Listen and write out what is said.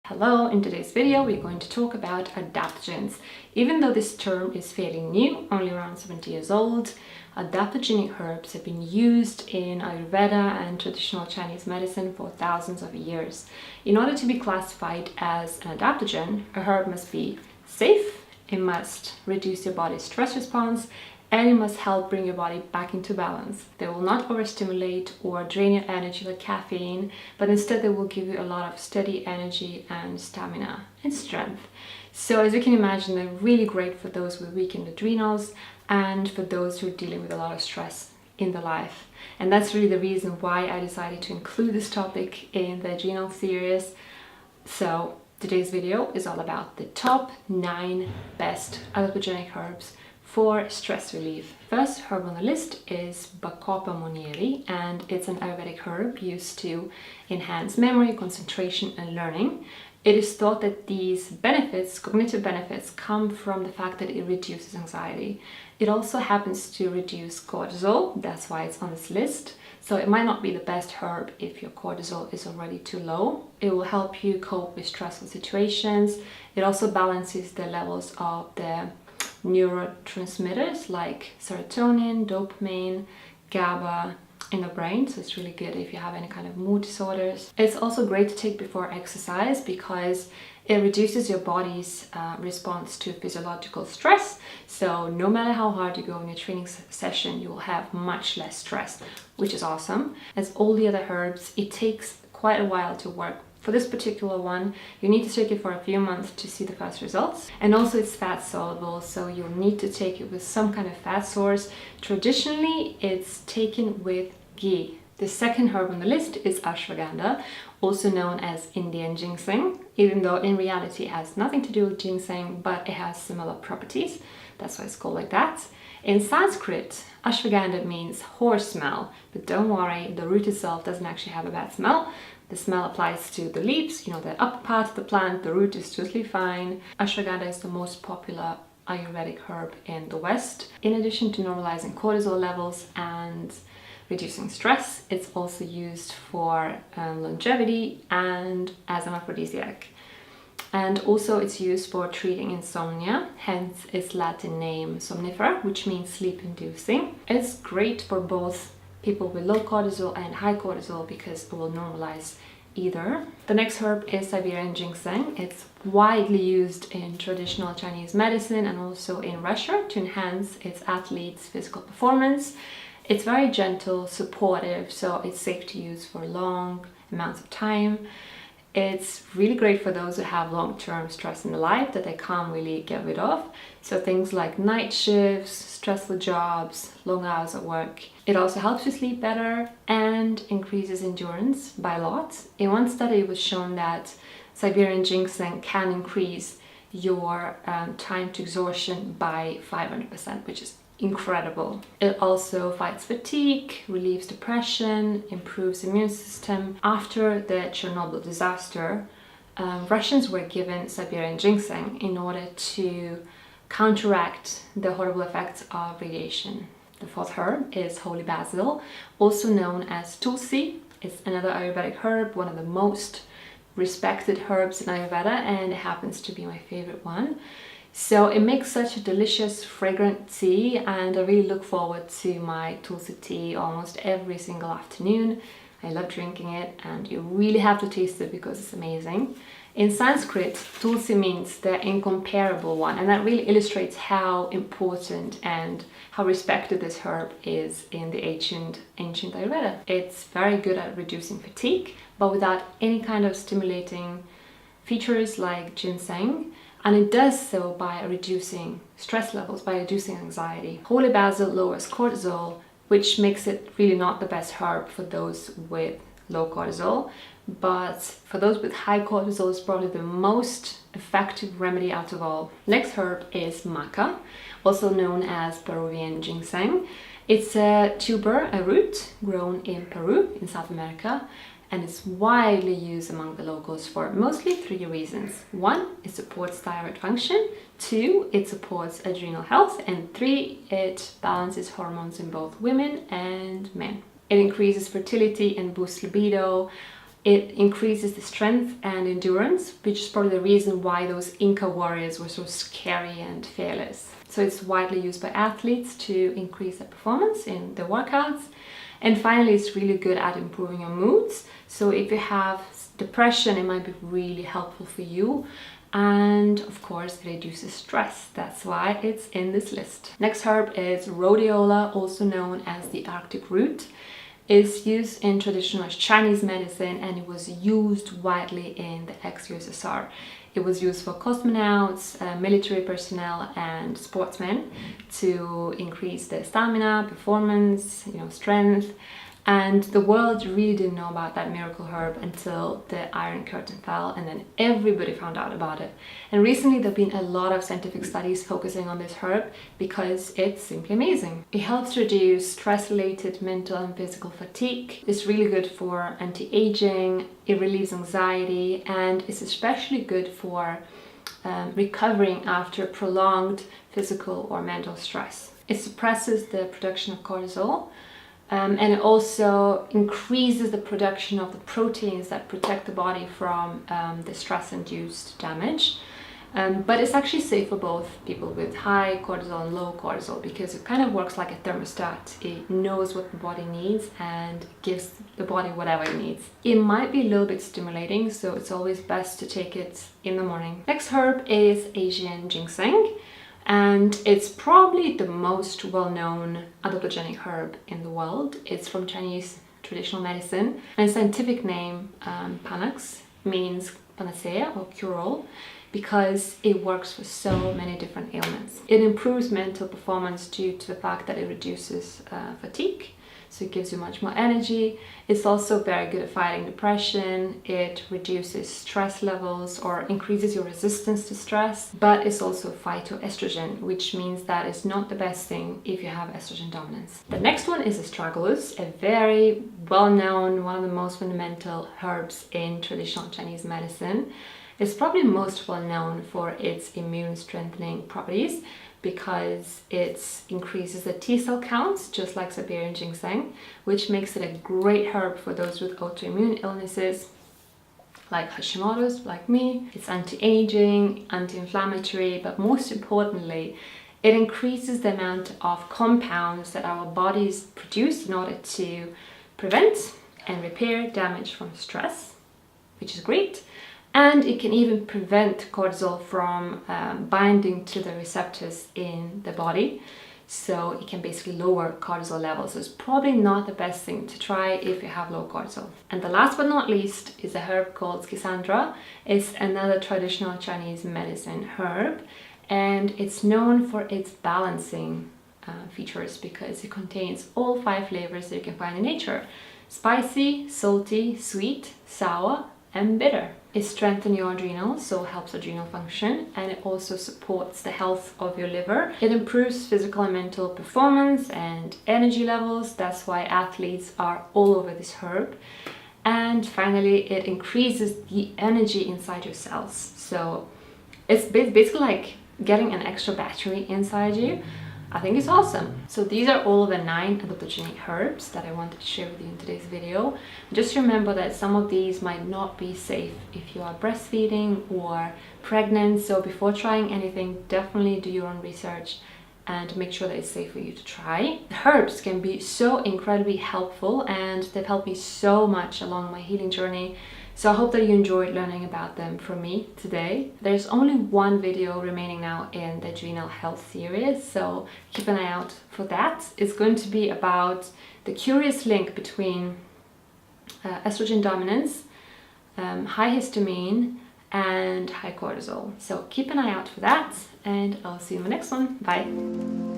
Hello, in today's video we're going to talk about adaptogens. Even though this term is fairly new, only around 70 years old, adaptogenic herbs have been used in Ayurveda and traditional Chinese medicine for thousands of years. In order to be classified as an adaptogen, a herb must be safe, it must reduce your body's stress response, and it must help bring your body back into balance. They will not overstimulate or drain your energy like caffeine, but instead they will give you a lot of steady energy and stamina and strength. So as you can imagine, they're really great for those with weakened adrenals and for those who are dealing with a lot of stress in their life. And that's really the reason why I decided to include this topic in the adrenal series. So today's video is all about the top 9 best adaptogenic herbs for stress relief. First herb on the list is Bacopa monnieri, and it's an Ayurvedic herb used to enhance memory, concentration and learning. It is thought that these benefits, cognitive benefits, come from the fact that it reduces anxiety. It also happens to reduce cortisol, that's why it's on this list. So it might not be the best herb if your cortisol is already too low. It will help you cope with stressful situations. It also balances the levels of the neurotransmitters like serotonin, dopamine, GABA in the brain, so it's really good if you have any kind of mood disorders. It's also great to take before exercise because it reduces your body's response to physiological stress. So no matter how hard you go in your training session, you will have much less stress, which is awesome. As all the other herbs, it takes quite a while to work. For this particular one, you need to take it for a few months to see the first results. And also it's fat soluble, so you'll need to take it with some kind of fat source. Traditionally, it's taken with ghee. The second herb on the list is ashwagandha, also known as Indian ginseng, even though in reality it has nothing to do with ginseng, but it has similar properties. That's why it's called like that. In Sanskrit, ashwagandha means horse smell, but don't worry, the root itself doesn't actually have a bad smell. The smell applies to the leaves, the upper part of the plant, the root is totally fine. Ashwagandha is the most popular Ayurvedic herb in the West. In addition to normalizing cortisol levels and reducing stress, it's also used for longevity and as an aphrodisiac. And also it's used for treating insomnia, hence its Latin name somnifera, which means sleep-inducing. It's great for both people with low cortisol and high cortisol because it will normalize either. The next herb is Siberian ginseng. It's widely used in traditional Chinese medicine and also in Russia to enhance its athletes' physical performance. It's very gentle, supportive, so it's safe to use for long amounts of time. It's really great for those who have long-term stress in their life that they can't really get rid of. So things like night shifts, stressful jobs, long hours at work. It also helps you sleep better and increases endurance by a lot. In one study it was shown that Siberian ginseng can increase your time to exhaustion by 500%, which is incredible. It also fights fatigue, relieves depression, improves immune system. After the Chernobyl disaster, Russians were given Siberian ginseng in order to counteract the horrible effects of radiation. The fourth herb is holy basil, also known as tulsi. It's another Ayurvedic herb, one of the most respected herbs in Ayurveda, and it happens to be my favorite one. So it makes such a delicious, fragrant tea, and I really look forward to my tulsi tea almost every single afternoon. I love drinking it, and you really have to taste it because it's amazing. In Sanskrit, tulsi means the incomparable one, and that really illustrates how important and how respected this herb is in the ancient Ayurveda. It's very good at reducing fatigue, but without any kind of stimulating features like ginseng. And it does so by reducing stress levels, by reducing anxiety. Holy basil lowers cortisol, which makes it really not the best herb for those with low cortisol. But for those with high cortisol, it's probably the most effective remedy out of all. Next herb is maca, also known as Peruvian ginseng. It's a tuber, a root, grown in Peru, in South America. And it's widely used among the locals for mostly 3 reasons. 1, it supports thyroid function. 2, it supports adrenal health. And 3, it balances hormones in both women and men. It increases fertility and boosts libido. It increases the strength and endurance, which is probably the reason why those Inca warriors were so scary and fearless. So it's widely used by athletes to increase their performance in their workouts. And finally, it's really good at improving your moods. So if you have depression, it might be really helpful for you. And of course, it reduces stress. That's why it's in this list. Next herb is rhodiola, also known as the Arctic root. It's used in traditional Chinese medicine, and it was used widely in the ex-USSR. It was used for cosmonauts, military personnel, and sportsmen to increase their stamina, performance, strength. And the world really didn't know about that miracle herb until the Iron Curtain fell, and then everybody found out about it. And recently there have been a lot of scientific studies focusing on this herb because it's simply amazing. It helps reduce stress-related mental and physical fatigue. It's really good for anti-aging, it relieves anxiety, and it's especially good for recovering after prolonged physical or mental stress. It suppresses the production of cortisol, and it also increases the production of the proteins that protect the body from the stress-induced damage. But it's actually safe for both people with high cortisol and low cortisol because it kind of works like a thermostat. It knows what the body needs and gives the body whatever it needs. It might be a little bit stimulating, so it's always best to take it in the morning. Next herb is Asian ginseng. And it's probably the most well-known adaptogenic herb in the world. It's from Chinese traditional medicine, and its scientific name, Panax, means panacea or cure-all, because it works for so many different ailments. It improves mental performance due to the fact that it reduces fatigue, so it gives you much more energy. It's also very good at fighting depression. It reduces stress levels or increases your resistance to stress, but it's also phytoestrogen, which means that it's not the best thing if you have estrogen dominance. The next one is astragalus, a very well-known, one of the most fundamental herbs in traditional Chinese medicine. It's probably most well known for its immune strengthening properties because it increases the T cell counts, just like Siberian ginseng, which makes it a great herb for those with autoimmune illnesses like Hashimoto's, like me. It's anti-aging, anti-inflammatory, but most importantly, it increases the amount of compounds that our bodies produce in order to prevent and repair damage from stress, which is great. And it can even prevent cortisol from binding to the receptors in the body. So it can basically lower cortisol levels. So it's probably not the best thing to try if you have low cortisol. And the last but not least is a herb called schisandra. It's another traditional Chinese medicine herb. And it's known for its balancing features because it contains all 5 flavors that you can find in nature. Spicy, salty, sweet, sour, and bitter. It strengthens your adrenals, so helps adrenal function, and it also supports the health of your liver. It improves physical and mental performance and energy levels. That's why athletes are all over this herb. And finally, it increases the energy inside your cells. So it's basically like getting an extra battery inside you. I think it's awesome. So these are all the 9 adaptogenic herbs that I wanted to share with you in today's video. Just remember that some of these might not be safe if you are breastfeeding or pregnant. So before trying anything, definitely do your own research and make sure that it's safe for you to try. The herbs can be so incredibly helpful, and they've helped me so much along my healing journey. So I hope that you enjoyed learning about them from me today. There's only one video remaining now in the adrenal health series, so keep an eye out for that. It's going to be about the curious link between estrogen dominance, high histamine, and high cortisol. So keep an eye out for that, and I'll see you in the next one. Bye.